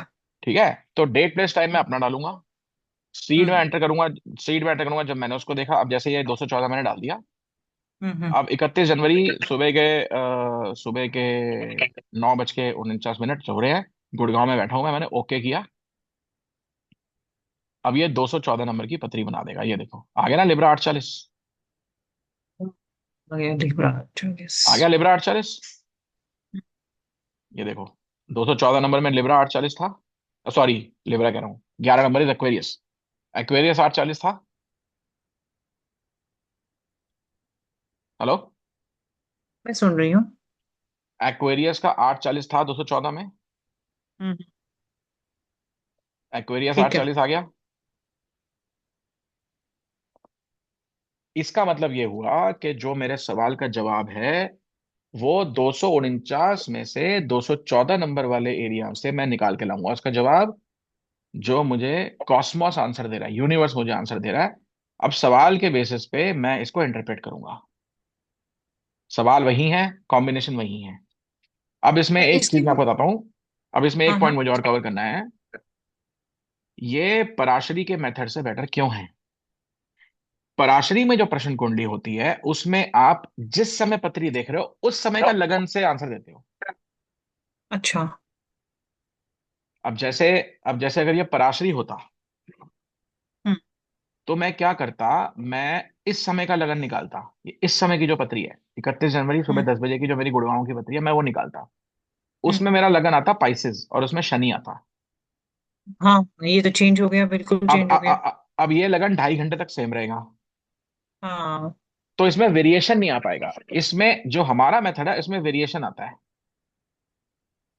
ठीक है। तो डेट प्लेस टाइम मैं अपना डालूंगा, सीट में हम्म। एंटर करूंगा। सीट में एंटर करूंगा जब मैंने उसको देखा। अब जैसे ये 214 मैंने डाल दिया। हम्म। अब 31 जनवरी सुबह के 9:49 हो रहे हैं। गुड़गांव में बैठा हूं मैंने ओके किया। अब ये 214 नंबर की पतरी बना देगा। ये देखो आ गया ना लिब्रा 840। Libra, yes. आ गया लिब्रा 840। ये देखो 214 नंबर में लिब्रा 840 था। सॉरी, लिब्रा कह रहा हूँ, 11 नंबर इज एक्वेरियस। एक्वेरियस 840 था। हेलो। मैं सुन रही हूँ। एक्वेरियस का 840 था 214 में। हम्म। एक्वेरियस ठीक है। 840 आ गया। इसका मतलब ये हुआ कि जो मेरे सवाल का जवाब है वो 249 में से 214 नंबर वाले एरिया से मैं निकाल के लाऊंगा उसका जवाब, जो मुझे कॉस्मोस आंसर दे रहा है, यूनिवर्स मुझे आंसर दे रहा है। अब सवाल के बेसिस पे मैं इसको इंटरप्रेट करूंगा। सवाल वही है, कॉम्बिनेशन वही है। अब इसमें एक इसकी। चीज मैं आपको बताता हूँ। अब इसमें हाँ एक हाँ। पॉइंट मुझे और कवर करना है। ये पराशरी के मेथड से बेटर क्यों है? पराशरी में जो प्रश्न कुंडली होती है उसमें आप जिस समय पत्री देख रहे हो उस समय का लगन से आंसर देते हो। अच्छा। अब जैसे अब जैसे अगर ये पराशरी होता हम्म। तो मैं क्या करता? मैं इस समय का लगन निकालता। ये इस समय की जो पत्री है 31 जनवरी सुबह हम्म। 10 बजे की जो मेरी गुड़गांव की पत्री है मैं वो निकालता। हम्म। उसमें मेरा लगन आता पाइसेस और उसमें शनि आता। हाँ, ये तो चेंज हो गया, बिल्कुल अब चेंज हो गया। अब ये लगन 2.5 घंटे तक सेम रहेगा। हाँ। तो इसमें वेरिएशन नहीं आ पाएगा। इसमें जो हमारा मेथड है इसमें वेरिएशन आता है।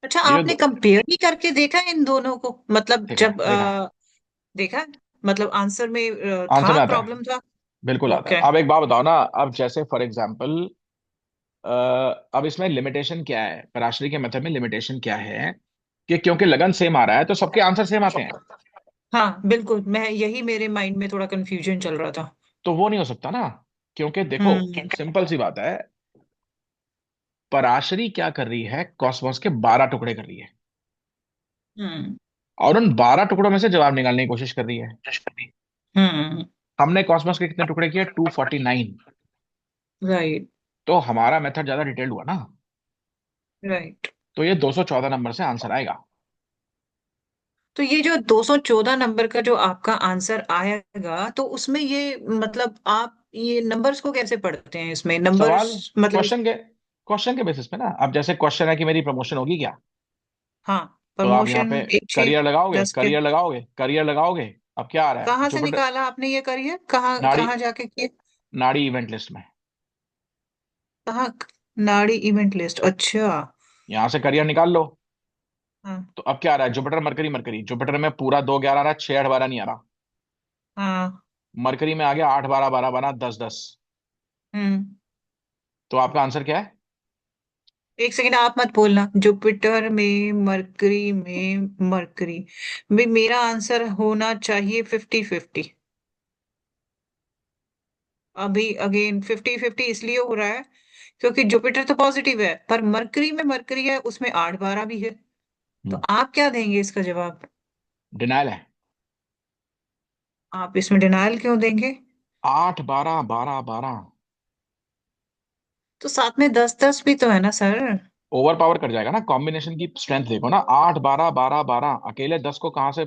अच्छा, ये जो आपने कंपेयर भी करके देखा है इन दोनों को? मतलब देखा है जब देखा है देखा है? मतलब आंसर में आंसर था, में आता है, प्रॉब्लम था? बिल्कुल आता है। ओके। अब एक बात बताओ ना। अब जैसे फॉर एग्जांपल अब इसमें लिमिटेशन क्या है, पराशरी के मेथड में लिमिटेशन क्या है कि क्योंकि लगन सेम आ रहा है तो सबके आंसर सेम आते हैं। हाँ बिल्कुल, मैं यही मेरे माइंड में थोड़ा कंफ्यूजन चल रहा था। तो वो नहीं हो सकता ना। क्योंकि देखो हम्म। सिंपल सी बात है, पराशरी क्या कर रही है, कॉस्मोस के 12 टुकड़े कर रही है हम्म। और उन 12 टुकड़ों में से जवाब निकालने की कोशिश कर रही है। हम्म। हमने कॉस्मोस के कितने टुकड़े किए? 249। राइट। तो हमारा मेथड ज्यादा डिटेल्ड हुआ ना। राइट। तो ये 214 नंबर से आंसर आएगा। तो ये जो 214 नंबर का जो आपका आंसर आएगा, तो उसमें ये मतलब आप ये नंबर्स को कैसे पढ़ते हैं? इसमें सवाल नंबर्स मतलब? क्वेश्चन के बेसिस पे ना। अब जैसे क्वेश्चन है कि मेरी प्रमोशन होगी क्या, हाँ, तो आप यहाँ प्रमोशन पे 1 6 10 के। करियर लगाओगे, करियर लगाओगे। अब क्या आ रहा है? कहाँ से जुपिटर। निकाला आपने ये करियर? कहाँ नाड़ी कहाँ जाके किए? नाड़ी इवेंट लिस्ट में। कहाँ? नाड़ी इवेंट लिस्ट, अच्छा। यहाँ से करियर निकाल लो। हाँ। तो अब क्या आ रहा है? जुपिटर मरकरी मरकरी, जुपिटर में पूरा 2 11 आ रहा है, 6 8 12 नहीं आ रहा। हाँ। मरकरी में आ गया 8 12 12 12 10 10। हम्म। तो आपका आंसर क्या है? एक सेकेंड, आप मत बोलना। जुपिटर में मरकरी में मरकरी में मेरा आंसर होना चाहिए 50-50। अभी अगेन 50-50 इसलिए हो रहा है क्योंकि जुपिटर तो पॉजिटिव है, पर मरकरी में मरकरी है, उसमें 8 12 भी है। तो आप क्या देंगे इसका जवाब? डिनाइल है। आप इसमें डिनायल क्यों देंगे? 8 12 12 12। तो साथ में 10 10 भी तो है ना सर? ओवर पावर कर जाएगा ना। कॉम्बिनेशन की स्ट्रेंथ देखो ना, 8 12 12 12, अकेले 10 को कहाँ से?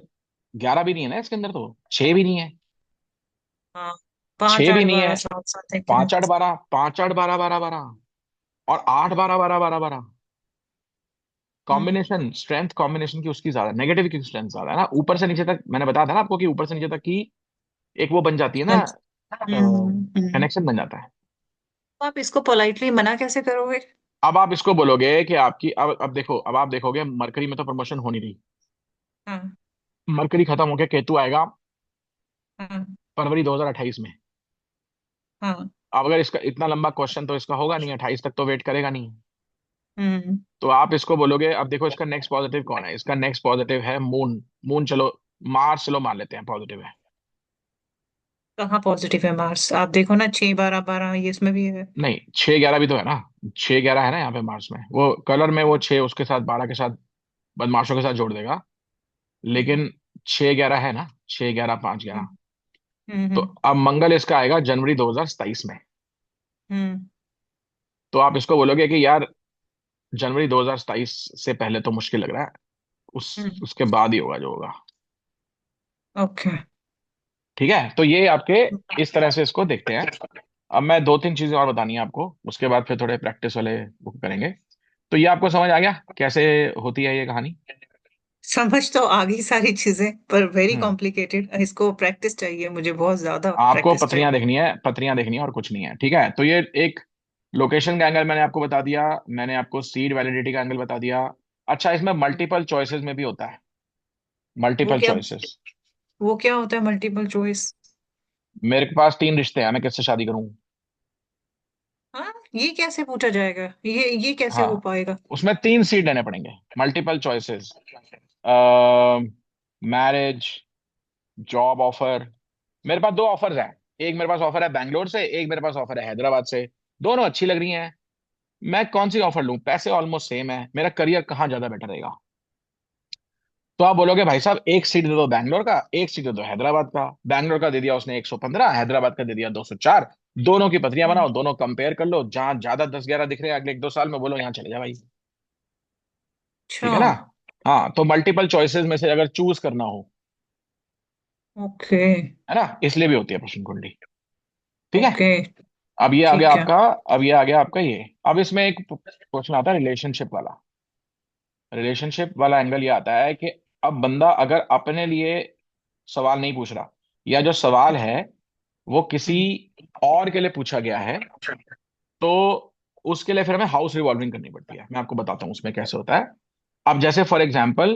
11 भी नहीं है ना इसके अंदर, तो 6 भी नहीं है। हाँ, पांच 6 भी आठ नहीं है। बारह सात सात एक। 5 8 12, 5 8 12 12 12 और 8 12 12 12 12। हम्म। कॉम्बिनेशन स्ट्रेंथ, कॉम्बिनेशन की उसकी ज्यादा, नेगेटिव की स्ट्रेंथ ज्यादा है ना। ऊपर से नीचे तक मैंने बताया था ना आपको कि ऊपर से नीचे तक की एक वो बन जाती है ना, हम्म। कनेक्शन बन जाता है। तो आप इसको पोलाइटली मना कैसे करोगे? अब आप इसको बोलोगे कि आपकी, अब देखो, अब आप देखोगे मरकरी में तो प्रमोशन हो नहीं रही। हाँ। मरकरी खत्म होके केतु आएगा हाँ। फरवरी 2028 में। हाँ। अब अगर इसका इतना लंबा क्वेश्चन तो इसका होगा नहीं, 28 तक तो वेट करेगा नहीं। हम्म। तो आप इसको बोलोगे, अब देखो इसका नेक्स्ट पॉजिटिव कौन है, इसका नेक्स्ट पॉजिटिव है मून। मून चलो, मार्स चलो मान लेते हैं पॉजिटिव है। कहाँ पॉजिटिव है मार्स? आप देखो ना, 6 12 12 ये इसमें भी है। नहीं, 6 11 भी तो है ना। 6 11 है ना यहाँ पे मार्स में, वो कलर में वो 6 उसके साथ 12 के साथ बदमाशों के साथ जोड़ देगा। हम्म। लेकिन 6 11 है ना, 6 11 5 11। हम्म। हम्म। तो अब मंगल इसका आएगा जनवरी 2027 में। हम्म। तो आप इसको बोलोगे कि यार जनवरी 2027 से पहले तो मुश्किल लग रहा है, हम्म। उसके बाद ही होगा जो होगा। ओके। ठीक है, तो ये आपके इस तरह से इसको देखते हैं। अब मैं दो तीन चीजें और बतानी है आपको, उसके बाद फिर थोड़े प्रैक्टिस वाले वो करेंगे। तो ये आपको समझ आ गया कैसे होती है ये कहानी? समझ तो आ गई सारी चीजें, पर वेरी हम्म। कॉम्प्लिकेटेड, इसको प्रैक्टिस चाहिए, मुझे बहुत ज्यादा आपको प्रैक्टिस पत्रियां चाहिए। देखनी है, पत्रियां देखनी है और कुछ नहीं है। ठीक है, तो ये एक लोकेशन का एंगल मैंने आपको बता दिया, मैंने आपको सीड वैलिडिटी का एंगल बता दिया। अच्छा, इसमें मल्टीपल चॉइसेस में भी होता है, वो मल्टीपल क्या चॉइसेस। वो क्या होता है मल्टीपल चॉइस? मेरे पास 3 रिश्ते हैं, मैं किससे शादी करूं? हाँ, ये कैसे पूछा जाएगा? ये कैसे हो हाँ, पाएगा? उसमें 3 सीट लेने पड़ेंगे, multiple choices. Marriage, job offer. मेरे पास 2 ऑफर्स हैं। एक मेरे पास ऑफर है बैंगलोर से, एक मेरे पास ऑफर है हैदराबाद से। दोनों अच्छी लग रही हैं। मैं कौन सी ऑफर लूं? पैसे ऑलमोस्ट सेम है, मेरा करियर कहाँ ज्यादा बेटर रहेगा? तो आप बोलोगे भाई साहब एक सीट दे दो बैंगलोर का, एक सीट दे दो हैदराबाद का। बैंगलोर का दे दिया उसने 115, हैदराबाद का दे दिया 204। दोनों की पत्रियां हम्म। बनाओ, दोनों कंपेयर कर लो, जहां ज्यादा 10 11 दिख रहे हैं अगले 1 2 साल में, बोलो यहाँ चले जा भाई। अच्छा। ठीक है ना? हाँ, तो मल्टीपल चॉइसेस में से अगर चूज करना हो, ओके। है ना, इसलिए भी होती है प्रश्न कुंडली। ठीक है। ओके। अब ये आ गया ठीक है। आपका, अब ये आ गया आपका ये। अब इसमें एक क्वेश्चन आता है रिलेशनशिप वाला। रिलेशनशिप वाला एंगल ये आता है कि अब बंदा अगर अपने लिए सवाल नहीं पूछ रहा, या जो सवाल है वो किसी हम्म। और के लिए पूछा गया है, तो उसके लिए फिर हमें हाउस रिवॉल्विंग करनी पड़ती है। मैं आपको बताता हूँ उसमें कैसे होता है। अब जैसे फॉर एग्जाम्पल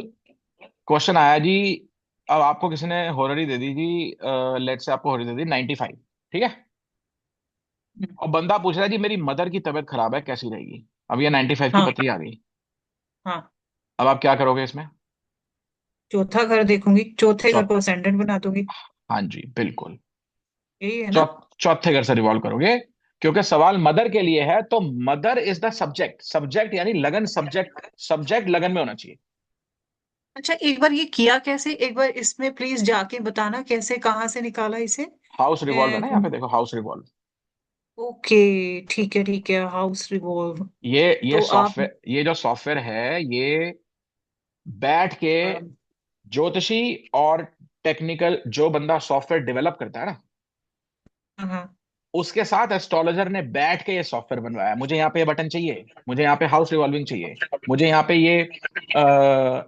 क्वेश्चन आया जी, अब आपको किसी ने होररी दे दी जी, लेट से आपको होररी दे दी 95। ठीक है। हम्म। और बंदा पूछ रहा है जी मेरी मदर की तबीयत खराब है, कैसी रहेगी? अब ये 95 की हाँ। पत्री आ गई। हाँ। अब आप क्या करोगे इसमें? चौथा घर देखूंगी, चौथे घर चौथ को असेंडेंट बना दूंगी। हाँ जी, बिल्कुल। यही है ना? चौथे घर से रिवॉल्व करोगे, क्योंकि सवाल मदर के लिए है, तो mother is the subject, subject यानी लगन, सब्जेक्ट, सब्जेक्ट लगन में होना चाहिए। अच्छा, एक बार ये किया कैसे? एक बार इसमें प्लीज जाके बताना, कैसे, कहाँ से निकाला इसे? हाउस रिवॉल्व है ना यहाँ पे, देखो हाउस रिवॉल्व। ओके। ठीक है, हाउस रिवॉल्व। ये तो आप। सॉफ्टवेयर, ये जो सॉफ्टवेयर है ये बैठ के ज्योतिषी और टेक्निकल जो बंदा सॉफ्टवेयर डेवलप करता है ना, हाँ। उसके साथ एस्ट्रोलॉजर ने बैठ के ये सॉफ्टवेयर बनवाया। मुझे यहाँ पे ये बटन चाहिए, मुझे यहाँ पे हाउस रिवॉल्विंग चाहिए, मुझे यहाँ पे ये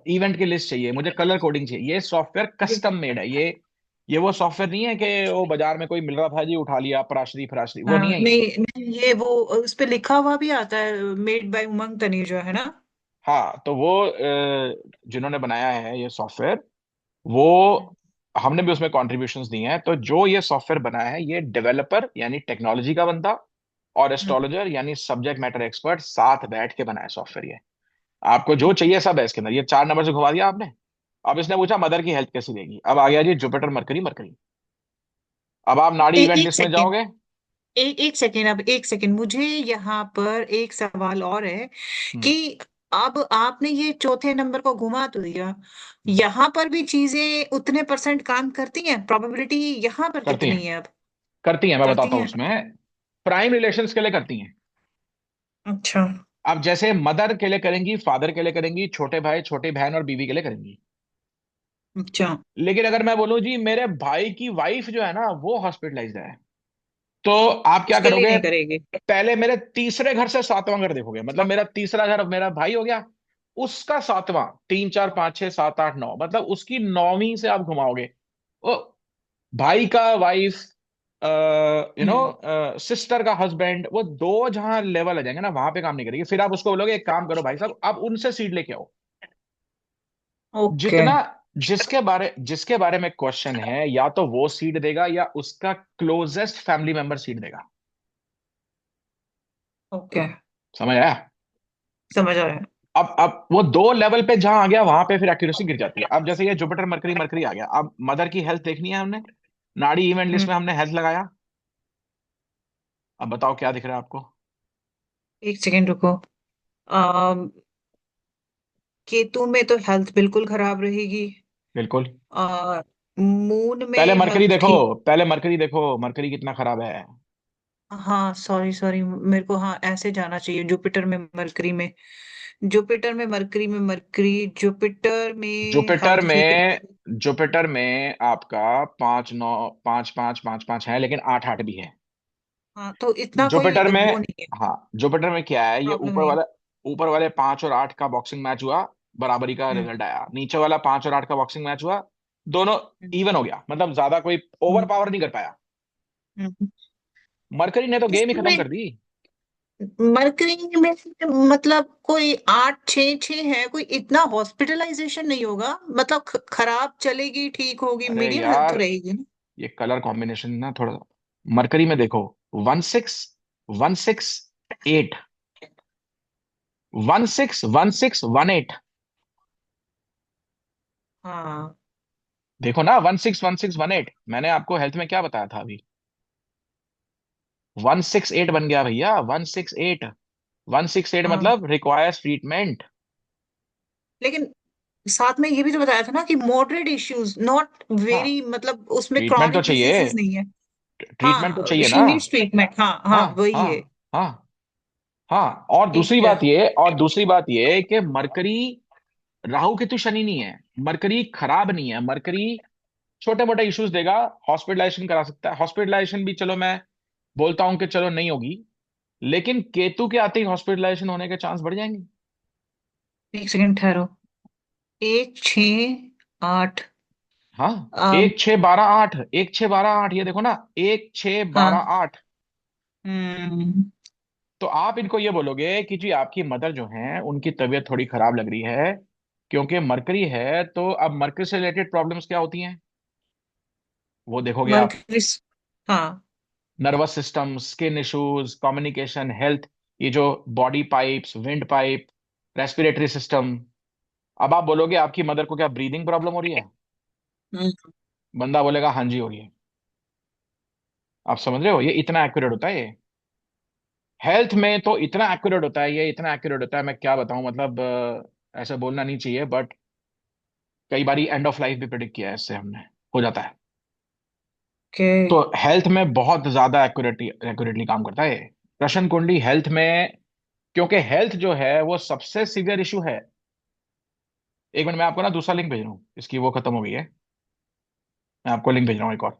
इवेंट की लिस्ट चाहिए, मुझे कलर कोडिंग चाहिए। ये सॉफ्टवेयर कस्टम मेड है। ये वो सॉफ्टवेयर नहीं है कि वो बाजार में कोई मिल रहा था जी उठा लिया, पराशरी फराशरी, वो नहीं हाँ, है ये। नहीं नहीं, ये वो उस पे लिखा हुआ भी आता है, मेड बाय उमंग तनेजा, है ना? हाँ, तो वो जिन्होंने बनाया है ये सॉफ्टवेयर, वो हम्म। हमने भी उसमें कॉन्ट्रीब्यूशंस दी हैं। तो जो ये सॉफ्टवेयर बना है, ये डेवलपर यानी टेक्नोलॉजी का बंदा और हम्म। एस्ट्रोलॉजर यानी सब्जेक्ट मैटर एक्सपर्ट साथ बैठ के बनाया सॉफ्टवेयर ये। आपको जो चाहिए सब है इसके अंदर। ये 4 नंबर से घुमा दिया आपने। अब इसने पूछा मदर की हेल्थ कैसी रहेगी, अब आ गया जी जुपिटर मरकरी मरकरी। अब आप नाड़ी इवेंट एक लिस्ट में सेकेंड, जाओगे। एक सेकेंड, अब एक सेकेंड, मुझे यहाँ पर एक सवाल और है हम्म। कि अब आपने ये चौथे नंबर को घुमा तो दिया, हम्म। यहाँ पर भी चीजें उतने परसेंट काम करती हैं? प्रोबेबिलिटी यहाँ पर करती हैं, कितनी है अब? करती हैं, मैं करती बताता हूँ हैं। उसमें। प्राइम रिलेशंस के लिए करती हैं। अच्छा। अब जैसे मदर के लिए करेंगी, फादर के लिए करेंगी, छोटे भाई छोटी बहन और बीवी के लिए करेंगी। अच्छा। लेकिन अगर मैं बोलूं जी मेरे भाई की वाइफ जो है ना वो हॉस्पिटलाइज्ड है, तो आप क्या उसके लिए करोगे? नहीं करेगी? पहले मेरे तीसरे घर से 7वां घर देखोगे, मतलब मेरा तीसरा घर मेरा भाई हो गया, उसका 7वां, 3 4 5 6 7 8 9, मतलब उसकी 9वीं से आप घुमाओगे। ओ, भाई का wife you know hmm. Sister का हस्बैंड, वो दो जहां लेवल आ जाएंगे ना, वहां पे काम नहीं करेगी। फिर आप उसको बोलोगे एक काम करो भाई साहब, आप उनसे सीट लेके आओ। ओके। जितना जिसके बारे में क्वेश्चन है, या तो वो सीट देगा या उसका क्लोजेस्ट फैमिली मेंबर सीट देगा। ओके। समझ आया? समझ आ रहा है। अब वो दो लेवल पे जहां आ गया, वहां पे फिर एक्यूरेसी गिर जाती है। अब जैसे ये जुपिटर मरकरी मरकरी आ गया, अब मदर की हेल्थ देखनी है हमने, नाड़ी इवेंट लिस्ट हम्म। में हमने हेल्थ लगाया। अब बताओ क्या दिख रहा है आपको? एक सेकेंड रुको। अम, केतु में तो हेल्थ बिल्कुल खराब रहेगी। बिल्कुल। और मून पहले में मरकरी हेल्थ देखो, ठीक। पहले मरकरी देखो, मरकरी कितना खराब है। हाँ सॉरी सॉरी, मेरे को हाँ ऐसे जाना चाहिए, जुपिटर में मरकरी में। जुपिटर में मरकरी में मरकरी, जुपिटर में जुपिटर हेल्थ ठीक में रहेगी। जुपिटर में आपका 5 9, 5 5 5 5 है, लेकिन 8 8 भी है। हाँ तो इतना कोई जुपिटर में, वो नहीं है। हाँ जुपिटर में क्या है, ये प्रॉब्लम नहीं है। ऊपर वाले 5 और 8 का बॉक्सिंग मैच हुआ, बराबरी का हम्म। रिजल्ट आया। नीचे वाला 5 और 8 का बॉक्सिंग मैच हुआ, दोनों हम्म। इवन हो गया, मतलब ज्यादा कोई ओवर हम्म। पावर नहीं कर पाया। हम्म। मरकरी ने तो गेम ही खत्म इसमें कर दी। मरकरी में मतलब कोई 8 6 6 है, कोई इतना हॉस्पिटलाइजेशन नहीं होगा, मतलब खराब चलेगी, ठीक होगी, अरे मीडियम हेल्थ तो यार, रहेगी ना। ये कलर कॉम्बिनेशन ना थोड़ा, मरकरी में देखो, 16 16 8, 16 16 18। हाँ। देखो ना, 16 16 18, मैंने आपको हेल्थ में क्या बताया था अभी? 168 बन गया भैया, 168। 168 हाँ मतलब रिक्वायर्स ट्रीटमेंट। लेकिन साथ में ये भी तो बताया था ना कि मॉडरेट इश्यूज, नॉट हाँ, वेरी, मतलब उसमें ट्रीटमेंट तो क्रॉनिक चाहिए, डिजीजेस नहीं है। ट्रीटमेंट तो हाँ चाहिए शी ना। नीड्स ट्रीटमेंट, हाँ हाँ हाँ वही हाँ है। हाँ हाँ। और दूसरी ठीक है। बात ये, कि मरकरी राहु केतु शनि नहीं है। मरकरी खराब नहीं है, मरकरी छोटे मोटे इश्यूज देगा, हॉस्पिटलाइजेशन करा सकता है। हॉस्पिटलाइजेशन भी चलो मैं बोलता हूं कि चलो नहीं होगी, लेकिन केतु के आते ही हॉस्पिटलाइजेशन होने के चांस बढ़ जाएंगे। एक सेकंड ठहरो। 1 6 8। हाँ, अम, 1 6 12 8, 1 6 12 8, ये देखो ना, 1 6 12 8। हाँ। हम्म। तो आप इनको ये बोलोगे कि जी आपकी मदर जो है उनकी तबीयत थोड़ी खराब लग रही है, क्योंकि मरकरी है। तो अब मरकरी से रिलेटेड प्रॉब्लम्स क्या होती हैं, वो देखोगे आप। मरकरी। हाँ। Nervous system, skin issues, communication, health, ये जो body pipes, wind pipe, respiratory system. अब आप बोलोगे आपकी मदर को क्या ब्रीदिंग प्रॉब्लम हो रही है, हम्म। बंदा बोलेगा हाँ जी हो रही है। आप समझ रहे हो, ये इतना एक्यूरेट होता है ये। हेल्थ में तो इतना एक्यूरेट होता है ये, इतना एक्यूरेट होता है, मैं क्या बताऊं, मतलब ऐसे बोलना नहीं चाहिए, बट कई बार एंड ऑफ लाइफ भी प्रिडिक्ट किया है इससे हमने, हो जाता है। के। तो हेल्थ में बहुत ज्यादा एक्यूरेटली काम करता है ये। प्रश्न कुंडली हेल्थ में, क्योंकि हेल्थ जो है वो सबसे सीवियर इशू है। एक मिनट, मैं आपको ना दूसरा लिंक भेज रहा हूँ, इसकी वो खत्म हो गई है। मैं आपको लिंक भेज रहा हूँ एक और।